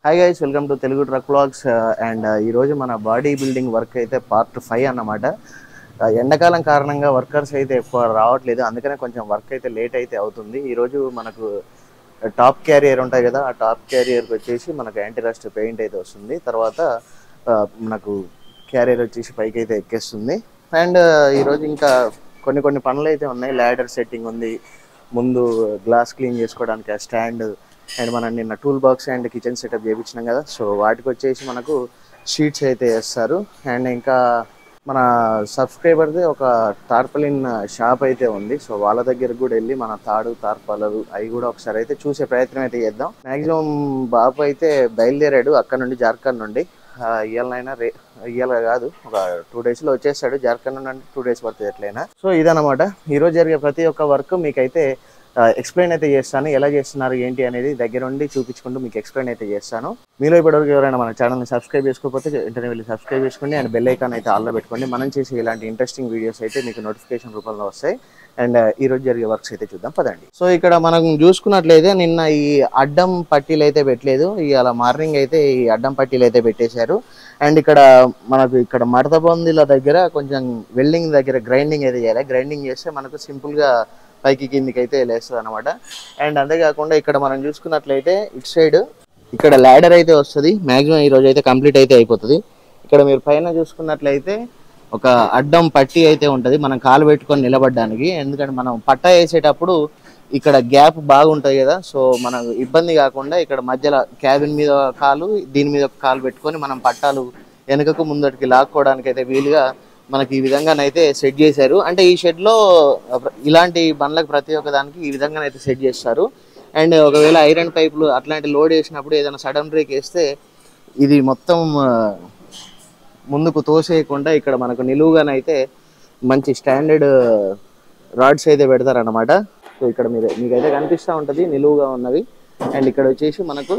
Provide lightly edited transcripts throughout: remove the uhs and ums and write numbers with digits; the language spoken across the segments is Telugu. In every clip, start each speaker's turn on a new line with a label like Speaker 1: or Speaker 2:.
Speaker 1: Hi guys, welcome to Telugu truck vlogs. And ఈరోజు మన బాడీ బిల్డింగ్ వర్క్ అయితే పార్ట్ 5 అన్నమాట. ఎండాకాలం కారణంగా వర్కర్స్ అయితే ఎక్కువ రావట్లేదు, అందుకనే కొంచెం వర్క్ అయితే లేట్ అయితే అవుతుంది. ఈరోజు మనకు టాప్ క్యారియర్ ఉంటాయి కదా, ఆ టాప్ క్యారియర్కి వచ్చేసి మనకు యాంటీ రస్ట్ పెయింట్ అయితే వస్తుంది. తర్వాత మనకు క్యారియర్ వచ్చేసి పైకి అయితే ఎక్కేస్తుంది. అండ్ ఈరోజు ఇంకా కొన్ని పనులు అయితే ఉన్నాయి. ల్యాడర్ సెట్టింగ్ ఉంది, ముందు గ్లాస్ క్లీన్ చేసుకోవడానికి ఆ స్టాండ్, అండ్ మనం నిన్న tool box and kitchen setup చేయించినాం కదా, సో వాటికి వచ్చేసి మనకు షీట్స్ అయితే వేస్తారు. అండ్ ఇంకా మన సబ్స్క్రైబర్ది ఒక టార్పలిన్ షాప్ అయితే ఉంది, సో వాళ్ళ దగ్గరకు కూడా వెళ్ళి మన తాడు తార్పాలలు అవి కూడా ఒకసారి అయితే చూసే ప్రయత్నం అయితే చేద్దాం. మ్యాక్సిమం బాబు అయితే బయలుదేరాడు అక్కడ నుండి, జార్ఖండ్ నుండి. ఇవాళ కాదు, ఒక 2 daysలో వచ్చేస్తాడు. జార్ఖండ్ నుండి అంటే 2 days పడుతుంది ఎట్లయినా. సో ఇదన్నమాట ఈరోజు జరిగే ప్రతి ఒక్క వర్క్ మీకైతే ఎక్స్ప్లెయిన్ అయితే చేస్తాను. ఎలా చేస్తున్నారు ఏంటి అనేది దగ్గర నుండి చూపించుకుంటూ మీకు ఎక్స్ప్లెయిన్ అయితే చేస్తాను. మీలో ఇప్పటివరకు ఎవరైనా మన ఛానల్ని సబ్స్క్రైబ్ చేసుకోకపోతే వెంటనే వెళ్ళి సబ్స్క్రైబ్ చేసుకోండి. అండ్ బెల్ ఐకాన్ అయితే ఆల్లో పెట్టుకోండి. మనం చేసే ఇలాంటి ఇంట్రెస్టింగ్ వీడియోస్ అయితే మీకు నోటిఫికేషన్ రూపంలో వస్తాయి. అండ్ ఈరోజు జరిగే వర్క్స్ అయితే చూద్దాం పదండి. సో ఇక్కడ మనం చూసుకున్నట్లయితే నిన్న ఈ అడ్డం పట్టీలు అయితే పెట్టలేదు, ఇవాళ మార్నింగ్ అయితే ఈ అడ్డం పట్టీలు అయితే పెట్టేశారు. అండ్ ఇక్కడ మనకు ఇక్కడ మడత బందీల దగ్గర కొంచెం వెల్డింగ్ దగ్గర గ్రైండింగ్ అయితే చేయాలి. గ్రైండింగ్ చేస్తే మనకు సింపుల్గా పైకి కిందికి అయితే లేస్తుంది అనమాట. అండ్ అంతేకాకుండా ఇక్కడ మనం చూసుకున్నట్లయితే ఇటు సైడ్ ఇక్కడ ల్యాడర్ అయితే వస్తుంది. మ్యాక్సిమం ఈ రోజు అయితే కంప్లీట్ అయితే అయిపోతుంది. ఇక్కడ మీరు పైన చూసుకున్నట్లయితే ఒక అడ్డం పట్టీ అయితే ఉంటుంది మనం కాలు పెట్టుకొని నిలబడడానికి. ఎందుకంటే మనం పట్టా వేసేటప్పుడు ఇక్కడ గ్యాప్ బాగుంటుంది కదా, సో మనకు ఇబ్బంది కాకుండా ఇక్కడ మధ్యలో క్యాబిన్ మీద కాలు, దీని మీద కాలు పెట్టుకొని మనం పట్టాలు వెనుకకు ముందటికి లాక్కోవడానికి అయితే వీలుగా మనకి ఈ విధంగానైతే సెట్ చేశారు. అంటే ఈ షెడ్లో ఇలాంటి బండ్లకు ప్రతి ఒక్క దానికి ఈ విధంగానైతే సెట్ చేస్తారు. అండ్ ఒకవేళ ఐరన్ పైపులు అట్లాంటి లోడ్ వేసినప్పుడు ఏదైనా సడన్ బ్రేక్ వేస్తే ఇది మొత్తం ముందుకు తోసేయకుండా ఇక్కడ మనకు నిలువుగానైతే మంచి స్టాండర్డ్ రాడ్స్ అయితే పెడతారన్నమాట. సో ఇక్కడ మీకైతే కనిపిస్తూ ఉంటుంది నిలువుగా ఉన్నవి. అండ్ ఇక్కడ వచ్చేసి మనకు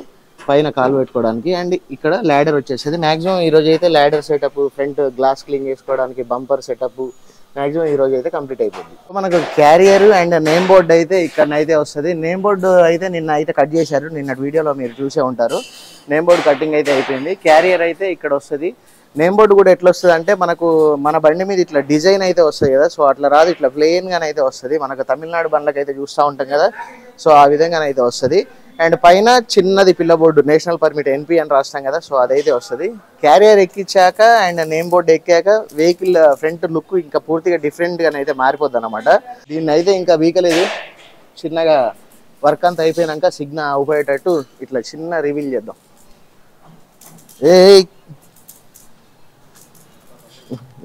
Speaker 1: పైన కాలు పెట్టుకోవడానికి. అండ్ ఇక్కడ ల్యాడర్ వచ్చేసేది. మ్యాక్సిమం ఈరోజు అయితే ladder setup, front glass clean చేసుకోవడానికి బంపర్ సెటప్ మ్యాక్సిమం ఈరోజు అయితే కంప్లీట్ అయిపోయింది. మనకు క్యారియర్ అండ్ నేమ్ బోర్డు అయితే ఇక్కడనైతే వస్తుంది. నేమ్ బోర్డు అయితే నిన్న అయితే కట్ చేశారు, నిన్న వీడియోలో మీరు చూసే ఉంటారు. నేమ్ బోర్డు కటింగ్ అయితే అయిపోయింది. క్యారియర్ అయితే ఇక్కడ వస్తుంది. నేమ్ బోర్డు కూడా ఎట్లా వస్తుంది అంటే మనకు మన బండి మీద ఇట్లా డిజైన్ అయితే వస్తుంది కదా, సో అట్లా రాదు, ఇట్లా ప్లెయిన్గానైతే వస్తుంది. మనకు తమిళనాడు బండ్లకు అయితే చూస్తూ ఉంటాం కదా, సో ఆ విధంగానైతే వస్తుంది. అండ్ పైన చిన్నది పిల్ల బోర్డు, నేషనల్ పర్మిట్ NP అని రాస్తాం కదా, సో అదైతే వస్తుంది. క్యారియర్ ఎక్కించాక అండ్ నేమ్ బోర్డు ఎక్కాక వెహికల్ ఫ్రంట్ లుక్ ఇంకా పూర్తిగా డిఫరెంట్గానైతే మారిపోద్ది అనమాట. దీన్ని అయితే ఇంకా వీకలేదు, చిన్నగా వర్క్ అంతా అయిపోయినాక సిగ్నల్ అవుపోయేటట్టు ఇట్లా చిన్న రివీల్ చేద్దాం.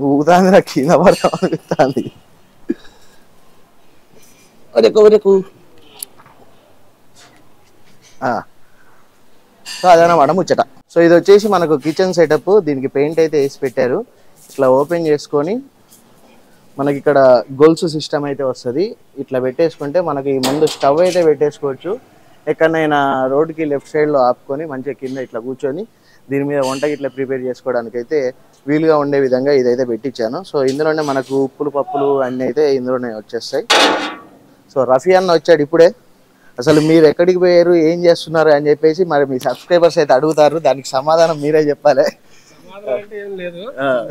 Speaker 1: ఊగుతాంది, నాకు కింద పడుతుంది. సో అదనమాట ముచ్చట. సో ఇది వచ్చేసి మనకు కిచెన్ సెటప్, దీనికి పెయింట్ అయితే వేసి పెట్టారు. ఇట్లా ఓపెన్ చేసుకొని మనకి ఇక్కడ గొలుసు సిస్టమ్ అయితే వస్తుంది. ఇట్లా పెట్టేసుకుంటే మనకి ముందు స్టవ్ అయితే పెట్టేసుకోవచ్చు. ఎక్కడైనా రోడ్డుకి లెఫ్ట్ సైడ్లో ఆపుకొని మంచిగా కింద ఇట్లా కూర్చొని దీని మీద వంటకి ఇట్లా ప్రిపేర్ చేసుకోవడానికి అయితే వీలుగా ఉండే విధంగా ఇదైతే పెట్టించాను. సో ఇందులోనే మనకు ఉప్పులు పప్పులు అన్నీ అయితే ఇందులోనే వచ్చేస్తాయి. సో రఫీ అన్న వచ్చాడు ఇప్పుడే. అసలు మీరు ఎక్కడికి పోయారు, ఏం చేస్తున్నారు అని చెప్పేసి మరి మీ సబ్స్క్రైబర్స్ అయితే అడుగుతారు, దానికి సమాధానం మీరే చెప్పాలి.
Speaker 2: సమాధానం అంటే ఏం లేదు,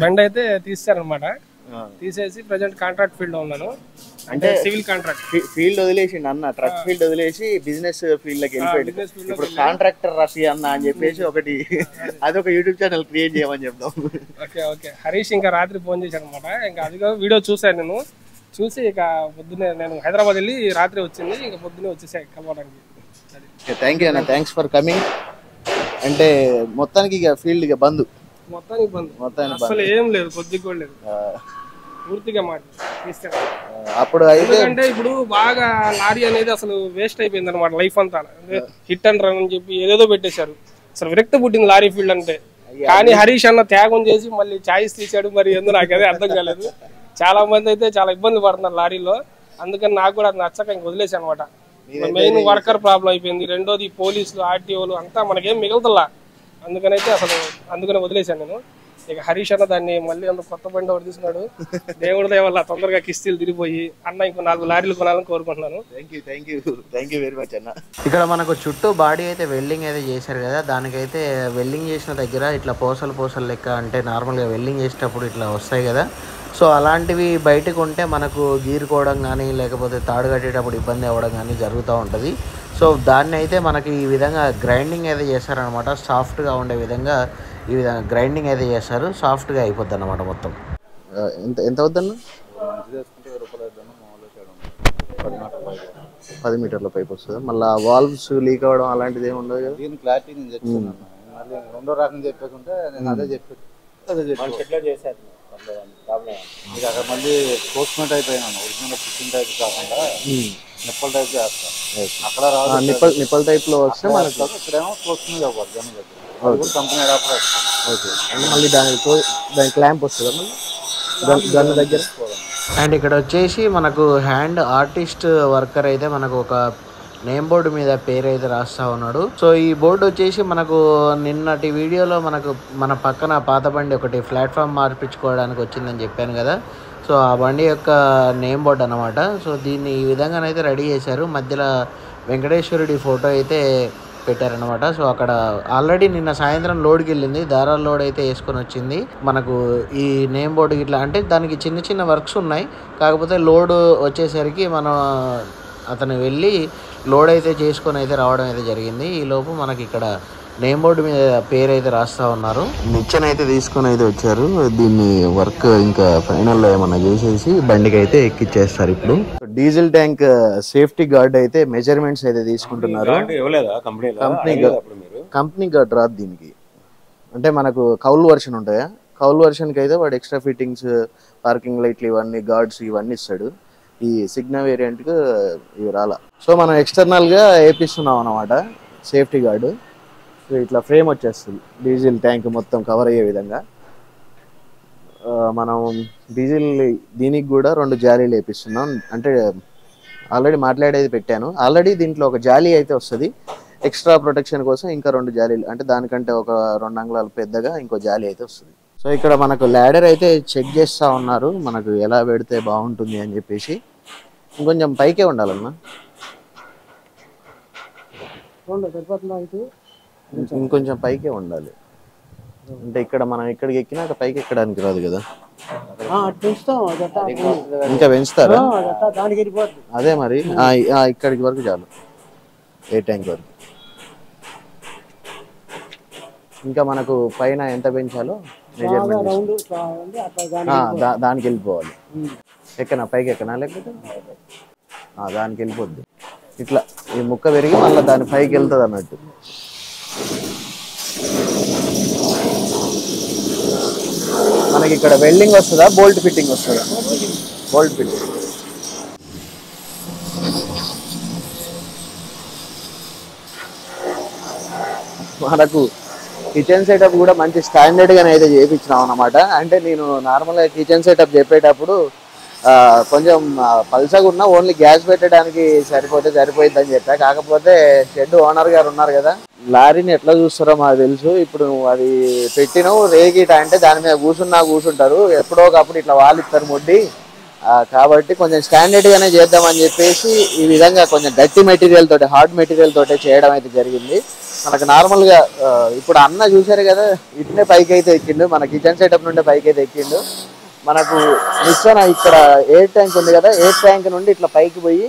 Speaker 2: బండి అయితే తీసారనమాట. తీసేసి ప్రజెంట్ కాంట్రాక్ట్ ఫీల్డ్ లో ఉన్నాను, అంటే సివిల్ కాంట్రాక్ట్
Speaker 1: ఫీల్డ్ వదిలేసి అన్న ట్రక్ ఫీల్డ్ వదిలేసి బిజినెస్ ఫీల్డ్ లోకి వెళ్ళిపోయాడు. ఇప్పుడు కాంట్రాక్టర్ రఫీ అన్న అని చెప్పేసి ఒకటి అదొక యూట్యూబ్ ఛానల్ క్రియేట్ చేయమని చెప్దాం.
Speaker 2: ఓకే హరీష్ ఇంకా రాత్రి ఫోన్ చేశాడు అనమాట. ఇంకా అది వీడియో చూసాను నేను, చూసి ఇక పొద్దున్నే నేను హైదరాబాద్ వెళ్ళి రాత్రి వచ్చింది, ఇంకా పొద్దున్నే వచ్చేసా కలవడానికి.
Speaker 1: థ్యాంక్ యూ అన్న, థ్యాంక్స్ ఫర్ కమింగ్. అంటే మొత్తానికి ఇక ఫీల్డ్ ఇక బంద్,
Speaker 2: మొత్తానికి అసలు ఏం లేదు, కొద్దిగా కూడా లేదు, పూర్తిగా మాట.
Speaker 1: అప్పుడు
Speaker 2: ఎందుకంటే ఇప్పుడు బాగా లారీ అనేది అసలు వేస్ట్ అయిపోయింది అనమాట. లైఫ్ అంతా హిట్ అండ్ రన్ అని చెప్పి ఏదేదో పెట్టేశారు. అసలు విరక్తి పుట్టింది లారీ ఫీల్డ్ అంటే. కానీ హరీష్ అన్న త్యాగం చేసి మళ్ళీ ఛాయిస్ తీసాడు, మరి ఎందుకు నాకు అదే అర్థం కాలేదు. చాలా మంది అయితే చాలా ఇబ్బంది పడుతున్నారు లారీలో, అందుకని నాకు కూడా అది నచ్చక ఇంక వదిలేసి అనమాట. మెయిన్ వర్కర్ ప్రాబ్లం అయిపోయింది, రెండోది పోలీసులు RTOలు అంతా మనకేం మిగులుతులా, అందుకని వదిలేశాను నేను. ఇక హరీష్ అన్న దాన్ని మళ్ళీ అంత కొత్త బండి ఒకటి తీసుకున్నాడు. దేవుడి దయ వల్ల తొందరగా కిస్తీలు తిరిగిపోయి అన్న ఇంకో 4 లారీలు కొనాలని కోరుకుంటున్నాను.
Speaker 1: థ్యాంక్ యూ వెరీ మచ్ అన్న. ఇక్కడ మనకు చుట్టూ బాడీ అయితే వెల్డింగ్ అయితే చేశారు కదా, దానికైతే వెల్డింగ్ చేసిన దగ్గర ఇట్లా పూసలు లెక్క అంటే నార్మల్గా వెల్డింగ్ చేసేటప్పుడు ఇట్లా వస్తాయి కదా, సో అలాంటివి బయటకు ఉంటే మనకు గీరుకోవడం కానీ లేకపోతే తాడు కట్టేటప్పుడు ఇబ్బంది అవ్వడం కానీ జరుగుతూ ఉంటుంది. సో దాన్ని అయితే మనకి ఈ విధంగా గ్రైండింగ్ అయితే చేస్తారనమాట. సాఫ్ట్గా ఉండే విధంగా ఈ విధంగా గ్రైండింగ్ అయితే చేస్తారు, సాఫ్ట్గా అయిపోద్ది అనమాట మొత్తం. ఎంత అవుద్దన్న? 10 మీటర్ల పైప్ వస్తుంది. మళ్ళీ వాల్వ్స్ లీక్ అవ్వడం అలాంటిది ఏమి ఉండదు కదా?
Speaker 3: దీని క్లారిటీ నేను చెప్తున్నాను. మళ్ళీ రెండో రకం చెప్పేకుంటే నేను అదే చెప్పాను. ఇక అక్కడ మళ్ళీ కోస్మెంట్ అయిపోయినాను. ఒరిజినల్ పుట్టిన టైప్ కాకుండా నిప్పల్ టైప్ చేస్తాను. అక్కడ రాదు
Speaker 1: నిప్పల్ టైప్ లో వస్తే మనకి
Speaker 3: ఇక్కడేమో కోస్మెంట్ అవ్వదు జనం దగ్గర కంపెనీ అడాప్టర్ వస్తుంది.
Speaker 1: ఓకే, మళ్ళీ దాని క్లాంప్ వస్తుందా మళ్ళీ గన్ దగ్గర? అండ్ ఇక్కడ వచ్చేసి మనకు హ్యాండ్ ఆర్టిస్ట్ వర్కర్ అయితే మనకు ఒక నేమ్ బోర్డు మీద పేరు అయితే రాస్తా ఉన్నాడు. సో ఈ బోర్డు వచ్చేసి మనకు నిన్నటి వీడియోలో మన పక్కన పాత బండి ఒకటి ప్లాట్ఫామ్ మార్పించుకోవడానికి వచ్చిందని చెప్పాను కదా, సో ఆ బండి యొక్క నేమ్ బోర్డు అనమాట. సో దీన్ని ఈ విధంగానైతే రెడీ చేశారు. మధ్యలో వెంకటేశ్వరుడి ఫోటో అయితే పెట్టారనమాట. సో అక్కడ ఆల్రెడీ నిన్న సాయంత్రం లోడ్కి వెళ్ళింది, దారాల లోడ్ అయితే వేసుకొని వచ్చింది. మనకు ఈ నేమ్ బోర్డు ఇట్లా అంటే దానికి చిన్న చిన్న వర్క్స్ ఉన్నాయి, కాకపోతే లోడ్ వచ్చేసరికి మనం అతను వెళ్ళి లోడ్ అయితే చేసుకొని అయితే రావడం అయితే జరిగింది. ఈ లోపు మనకి ఇక్కడ నేమ్ బోర్డు మీద పేరు అయితే రాస్తా ఉన్నారు. నిచ్చెన అయితే తీసుకొని అయితే వచ్చారు. దీన్ని వర్క్ ఇంకా ఫైనల్ ఏమన్నా చేసేసి బండికి అయితే ఎక్కిచ్చేస్తారు. ఇప్పుడు డీజిల్ ట్యాంక్ సేఫ్టీ గార్డ్ అయితే మెజర్మెంట్స్ అయితే తీసుకుంటున్నారు. కంపెనీ గార్డ్ రాదు దీనికి, అంటే మనకు కౌలు వర్షన్ ఉంటాయా, కౌలు వర్షన్కి అయితే వాడు ఎక్స్ట్రా ఫిట్టింగ్స్, పార్కింగ్ లైట్లు ఇవన్నీ గార్డ్స్ ఇవన్నీ ఇస్తాడు. ఈ సిగ్నా వేరియంట్కి ఇవి రాలా. సో మనం ఎక్స్టర్నల్గా వేపిస్తున్నాం అన్నమాట సేఫ్టీ గార్డు. సో ఇట్లా ఫ్రేమ్ వచ్చేస్తుంది డీజిల్ ట్యాంక్ మొత్తం కవర్ అయ్యే విధంగా. మనం డీజిల్ దీనికి కూడా 2 జాలీలు వేపిస్తున్నాం. అంటే ఆల్రెడీ మాట్లాడేది పెట్టాను. ఆల్రెడీ దీంట్లో ఒక జాలీ అయితే వస్తుంది, ఎక్స్ట్రా ప్రొటెక్షన్ కోసం ఇంకా 2 జాలీలు, అంటే దానికంటే ఒక 2 అంగుళాలు పెద్దగా ఇంకో జాలీ అయితే వస్తుంది. సో ఇక్కడ మనకు ల్యాడర్ అయితే చెక్ చేస్తూ ఉన్నారు, మనకు ఎలా పెడితే బాగుంటుంది అని చెప్పేసి. ఇంకొంచెం పైకే ఉండాలన్నా, ఇంకొంచెం పైకే ఉండాలి. అంటే ఇక్కడ మనం ఇక్కడికి ఎక్కినాక పైకి ఎక్కడానికి రాదు కదా, ఇంకా పెంచుతారా? అదే మరి ఇక్కడికి వరకు చాలు, ఏ ట్యాంక్ వరకు. ఇంకా మనకు పైన ఎంత పెంచాలో మెజర్మెంట్ దానికి వెళ్ళిపోవాలి. ఎక్కనా పైకి ఎక్కనా లేకపోతే దానికి వెళ్ళిపోద్ది. ఇట్లా ఈ ముక్క పెరిగి మళ్ళీ దాని పైకి వెళ్తుంది అన్నట్టు. మనకి ఇక్కడ వెల్డింగ్ వస్తుందా, బోల్ట్ ఫిట్టింగ్ వస్తుందా? Bolt fitting. మనకు కిచెన్ సెటప్ కూడా మంచి స్టాండర్డ్గానే అయితే చేయించినాం అన్నమాట. అంటే నేను నార్మల్గా కిచెన్ సెటప్ చెప్పేటప్పుడు కొంచెం పల్సగా ఉన్నా ఓన్లీ గ్యాస్ పెట్టడానికి సరిపోయిద్ది అని చెప్పా. కాకపోతే షెడ్ ఓనర్ గారు ఉన్నారు కదా, లారీని ఎట్లా చూస్తారో మాకు తెలుసు. ఇప్పుడు అది పెట్టినావు రేగిట అంటే దాని మీద కూర్చుంటారు, ఎప్పుడో ఒకప్పుడు ఇట్లా వాలిస్తారు ముడ్డి. కాబట్టి కొంచెం స్టాండర్డ్గానే చేద్దామని చెప్పేసి ఈ విధంగా కొంచెం గట్టి మెటీరియల్ తోటి, హార్డ్ మెటీరియల్ తోటి చేయడం అయితే జరిగింది. మనకు నార్మల్గా ఇప్పుడు అన్న చూసారు కదా, ఇట్నే పైకి అయితే ఎక్కిండు, మన కిచెన్ సెటప్ నుండి పైకి అయితే ఎక్కిండు. మనకు నిచ్చెన ఇక్కడ ఎయిర్ ట్యాంక్ ఉంది కదా, ఎయిర్ ట్యాంక్ నుండి ఇట్లా పైకి పోయి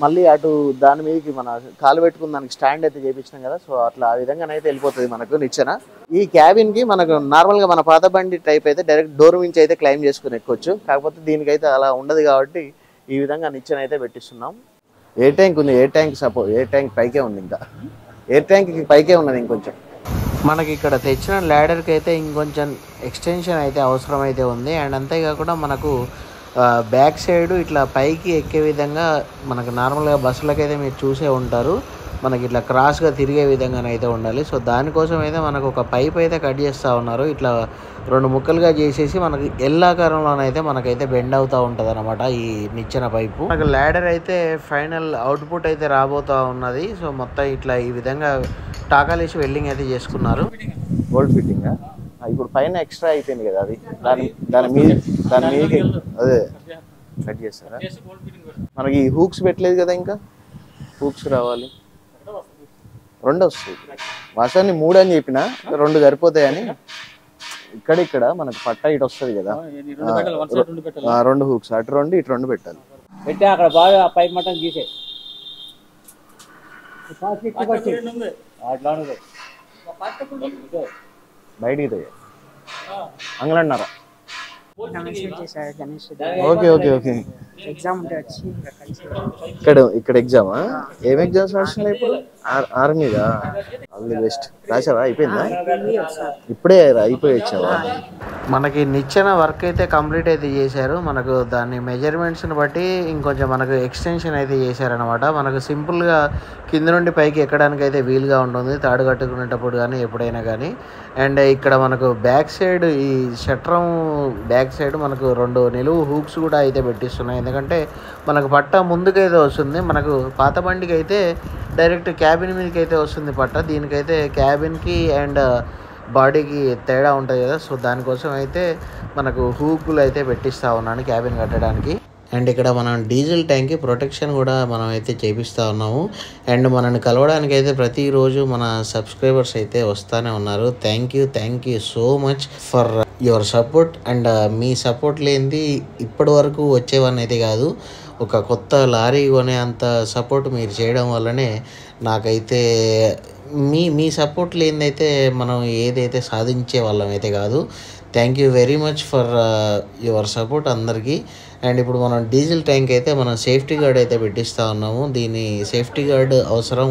Speaker 1: మళ్ళీ అటు దాని మీదకి మన కాలు పెట్టుకుని దానికి స్టాండ్ అయితే చేయించినాం కదా, సో అట్లా ఆ విధంగానైతే వెళ్ళిపోతుంది మనకు నిచ్చెన. ఈ క్యాబిన్కి మనకు నార్మల్గా మన పాత బండి టైప్ అయితే డైరెక్ట్ డోర్ నుంచి అయితే క్లైమ్ చేసుకుని ఎక్కొచ్చు. కాకపోతే దీనికైతే అలా ఉండదు కాబట్టి ఈ విధంగా నిచ్చెన అయితే పెట్టిస్తున్నాం. ఎయిర్ ట్యాంక్ ఉంది, ఎయిర్ ట్యాంక్ పైకే ఉంది, ఇంకా ఎయిర్ ట్యాంక్కి పైకే ఉన్నది ఇంకొంచెం. మనకి ఇక్కడ తెచ్చిన ల్యాడర్కి అయితే ఇంకొంచెం ఎక్స్టెన్షన్ అయితే అవసరం అయితే ఉంది. అండ్ అంతేకాకుండా మనకు బ్యాక్ సైడ్ ఇట్లా పైకి ఎక్కే విధంగా మనకు నార్మల్గా బస్సులకైతే మీరు చూసే ఉంటారు, మనకి ఇట్లా క్రాస్గా తిరిగే విధంగానైతే ఉండాలి. సో దానికోసం అయితే మనకు ఒక పైప్ అయితే కట్ చేస్తూ ఉన్నారు. ఇట్లా 2 ముక్కలుగా చేసేసి మనకి ఎల్లాకారంలోనైతే మనకైతే బెండ్ అవుతూ ఉంటుంది అనమాట ఈ నిచ్చెన పైపు. మనకు ల్యాడర్ అయితే ఫైనల్ అవుట్పుట్ అయితే రాబోతూ ఉన్నది. సో మొత్తం ఇట్లా ఈ విధంగా టాకాలేసి వెల్డింగ్ అయితే చేసుకున్నారు. బోల్ట్ ఫిట్టింగ్ ఇప్పుడు పైన ఎక్స్ట్రా అయిపోయింది కదా అది, దాని మీదకి అదే కట్ చేస్తారా? మనకి హూక్స్ పెట్టలేదు కదా, ఇంకా హూక్స్ రావాలి. 2 వస్తాయి. వాసాన్ని 3 అని చెప్పిన 2 సరిపోతాయని. ఇక్కడ మనకు పట్ట ఇటు వస్తుంది కదా, 2 హూక్స్ అటు 2 ఇటు 2 పెట్టాలి.
Speaker 4: పెట్టే అక్కడ బాగా పైప్ మటం గీసే
Speaker 1: బయటికి అంగలన్నారా? Okay okay okay. ఇక్కడ ఎగ్జామా? ఏం ఎగ్జామ్స్ నడుస్తున్నాయి ఇప్పుడు? ఆర్మీదా? All the best. రాసావా? అయిపోయిందా? ఇప్పుడే అయిపోయి వచ్చావా? మనకి నిచ్చెన వర్క్ అయితే కంప్లీట్ అయితే చేశారు. మనకు దాన్ని మెజర్మెంట్స్ని బట్టి ఇంకొంచెం మనకు ఎక్స్టెన్షన్ అయితే చేశారనమాట. మనకు సింపుల్గా కింద నుండి పైకి ఎక్కడానికి అయితే వీలుగా ఉంటుంది, తాడు కట్టుకునేటప్పుడు కానీ ఎప్పుడైనా కానీ. అండ్ ఇక్కడ మనకు బ్యాక్ సైడ్ ఈ షట్రం బ్యాక్ సైడ్ మనకు 2 నిలువు హూక్స్ కూడా అయితే పెట్టిస్తున్నాయి. ఎందుకంటే మనకు పట్ట ముందుకైతే వస్తుంది. మనకు పాత బండికి అయితే డైరెక్ట్ క్యాబిన్ మీదకి అయితే వస్తుంది పట్ట. దీనికైతే క్యాబిన్కి అండ్ బాడీకి తేడా ఉంటుంది కదా, సో దానికోసం అయితే మనకు హూకులు అయితే పెట్టిస్తూ ఉన్నాను క్యాబిన్ కట్టడానికి. అండ్ ఇక్కడ మనం డీజిల్ ట్యాంక్కి ప్రొటెక్షన్ కూడా మనం అయితే చేపిస్తూ ఉన్నాము. అండ్ మనల్ని కలవడానికి అయితే ప్రతిరోజు మన సబ్స్క్రైబర్స్ అయితే వస్తూనే ఉన్నారు. Thank you so much for your support. And me support లేనిది ఇప్పటి వరకు వచ్చేవన్నీ అయితే కాదు, ఒక కొత్త లారీ కొనే అంత సపోర్ట్ మీరు చేయడం వల్లనే నాకైతే మీ సపోర్ట్ లేనిదైతే మనం ఏదైతే సాధించే వాళ్ళం అయితే కాదు. Thank you very much for your support అందరికీ. అండ్ ఇప్పుడు మనం డీజిల్ ట్యాంక్ అయితే మనం సేఫ్టీ గార్డ్ అయితే పెట్టిస్తూ ఉన్నాము. దీని సేఫ్టీ గార్డ్ అవసరం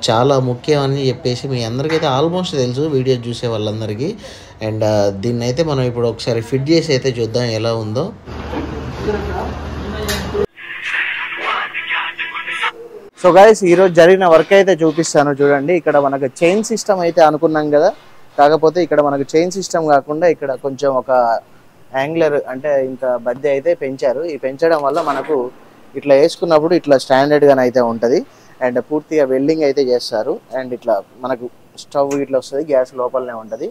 Speaker 1: చాలా ముఖ్యం అని చెప్పేసి మీ అందరికైతే ఆల్మోస్ట్ తెలుసు, వీడియో చూసే వాళ్ళందరికీ. అండ్ దీన్ని అయితే మనం ఇప్పుడు ఒకసారి ఫిట్ చేసి అయితే చూద్దాం ఎలా ఉందో. సో గైస్, ఈరోజు జరిగిన వర్క్ అయితే చూపిస్తాను చూడండి. ఇక్కడ మనకు చైన్ సిస్టమ్ అయితే అనుకున్నాం కదా, కాకపోతే ఇక్కడ మనకు చైన్ సిస్టమ్ కాకుండా ఇక్కడ కొంచెం ఒక యాంగ్లర్ అంటే ఇంకా బద్దె అయితే పెంచారు. ఈ పెంచడం వల్ల మనకు ఇట్లా వేసుకున్నప్పుడు ఇట్లా స్టాండర్డ్గానే అయితే ఉంటుంది. అండ్ పూర్తిగా వెల్డింగ్ అయితే చేస్తారు. అండ్ ఇట్లా మనకు స్టవ్ ఇట్లా వస్తుంది, గ్యాస్ లోపలనే ఉంటుంది.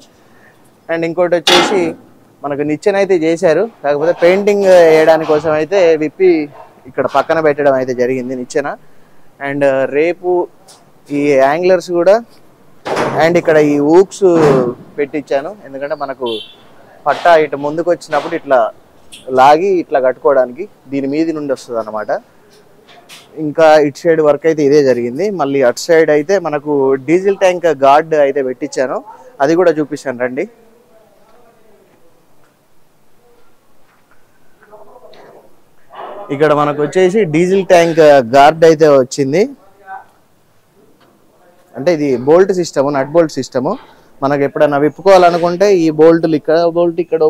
Speaker 1: అండ్ ఇంకోటి వచ్చేసి మనకు నిచ్చెన అయితే చేశారు, కాకపోతే పెయింటింగ్ వేయడానికి కోసం అయితే విప్పి ఇక్కడ పక్కన పెట్టడం అయితే జరిగింది నిచ్చెన. అండ్ రేపు ఈ యాంగ్లర్స్ కూడా అండ్ ఇక్కడ ఈ ఊక్స్ పెట్టించాను, ఎందుకంటే మనకు పట్ట ఇటు ముందుకు వచ్చినప్పుడు ఇట్లా లాగి ఇట్లా కట్టుకోవడానికి దీని మీది నుండి వస్తుంది అన్నమాట. ఇంకా ఇటు సైడ్ వర్క్ అయితే ఇదే జరిగింది. మళ్ళీ అటు సైడ్ అయితే మనకు డీజిల్ ట్యాంక్ గార్డ్ అయితే పెట్టించాను, అది కూడా చూపిస్తాను రండి. ఇక్కడ మనకు వచ్చేసి డీజిల్ ట్యాంక్ గార్డ్ అయితే వచ్చింది. అంటే ఇది bolt system, nut bolt system. మనకు ఎప్పుడైనా విప్పుకోవాలనుకుంటే ఈ బోల్ట్లు ఇక్కడ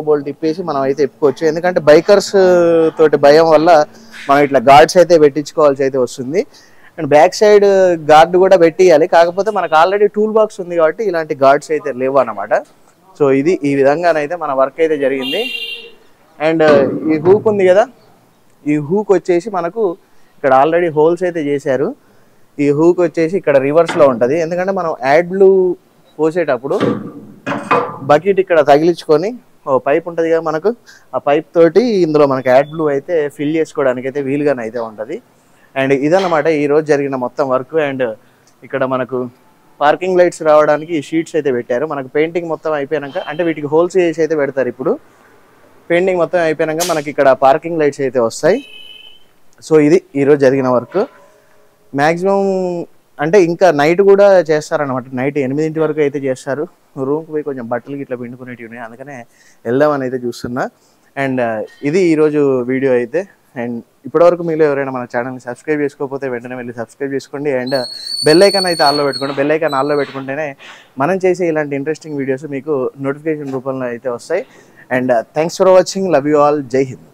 Speaker 1: బోల్ట్ ఇప్పేసి మనం అయితే విప్పుకోవచ్చు. ఎందుకంటే బైకర్స్ తోటి భయం వల్ల మనం ఇట్లా గార్డ్స్ అయితే పెట్టించుకోవాల్సి అయితే వస్తుంది. అండ్ బ్యాక్ సైడ్ గార్డ్ కూడా పెట్టియాలి, కాకపోతే మనకు ఆల్రెడీ టూల్ బాక్స్ ఉంది కాబట్టి ఇలాంటి గార్డ్స్ అయితే లేవు అన్నమాట. సో ఇది ఈ విధంగానైతే మన వర్క్ అయితే జరిగింది. అండ్ ఈ హూక్ ఉంది కదా, ఈ హూక్ వచ్చేసి మనకు ఇక్కడ ఆల్రెడీ హోల్స్ అయితే చేశారు. ఈ హూక్ వచ్చేసి ఇక్కడ రివర్స్లో ఉంటుంది, ఎందుకంటే మనం యాడ్లు పోసేటప్పుడు బకెట్ ఇక్కడ తగిలించుకొని ఓ పైప్ ఉంటుంది కదా మనకు, ఆ పైప్ తోటి ఇందులో మనకు యాడ్ బ్లూ అయితే ఫిల్ చేసుకోవడానికి అయితే వీలుగానే అయితే ఉంటుంది. అండ్ ఇదన్నమాట ఈరోజు జరిగిన మొత్తం వర్క్. అండ్ ఇక్కడ మనకు పార్కింగ్ లైట్స్ రావడానికి ఈ షీట్స్ అయితే పెట్టారు. మనకు పెయింటింగ్ మొత్తం అయిపోయాక, అంటే వీటికి హోల్స్ చేసి అయితే పెడతారు. ఇప్పుడు పెయింటింగ్ మొత్తం అయిపోయాక మనకి ఇక్కడ పార్కింగ్ లైట్స్ అయితే వస్తాయి. సో ఇది ఈరోజు జరిగిన వర్క్. మ్యాక్సిమం అంటే ఇంకా నైట్ కూడా చేస్తారనమాట. నైట్ 8 వరకు అయితే చేస్తారు. రూమ్కి పోయి కొంచెం బట్టలకి ఇట్లా పిండుకునేటివి ఉన్నాయి, అందుకనే వెళ్దామని అయితే చూస్తున్నా. అండ్ ఇది ఈరోజు వీడియో అయితే. అండ్ ఇప్పటివరకు మీరు ఎవరైనా మన ఛానల్ని సబ్స్క్రైబ్ చేసుకోకపోతే వెంటనే వెళ్ళి సబ్స్క్రైబ్ చేసుకోండి. అండ్ బెల్ ఐకాన్ అయితే ఆన్లో పెట్టుకోండి. బెల్ ఐకాన్ ఆన్లో పెట్టుకుంటేనే మనం చేసే ఇలాంటి ఇంట్రెస్టింగ్ వీడియోస్ మీకు నోటిఫికేషన్ రూపంలో అయితే వస్తాయి. And thanks for watching. Love you all. జై హింద్.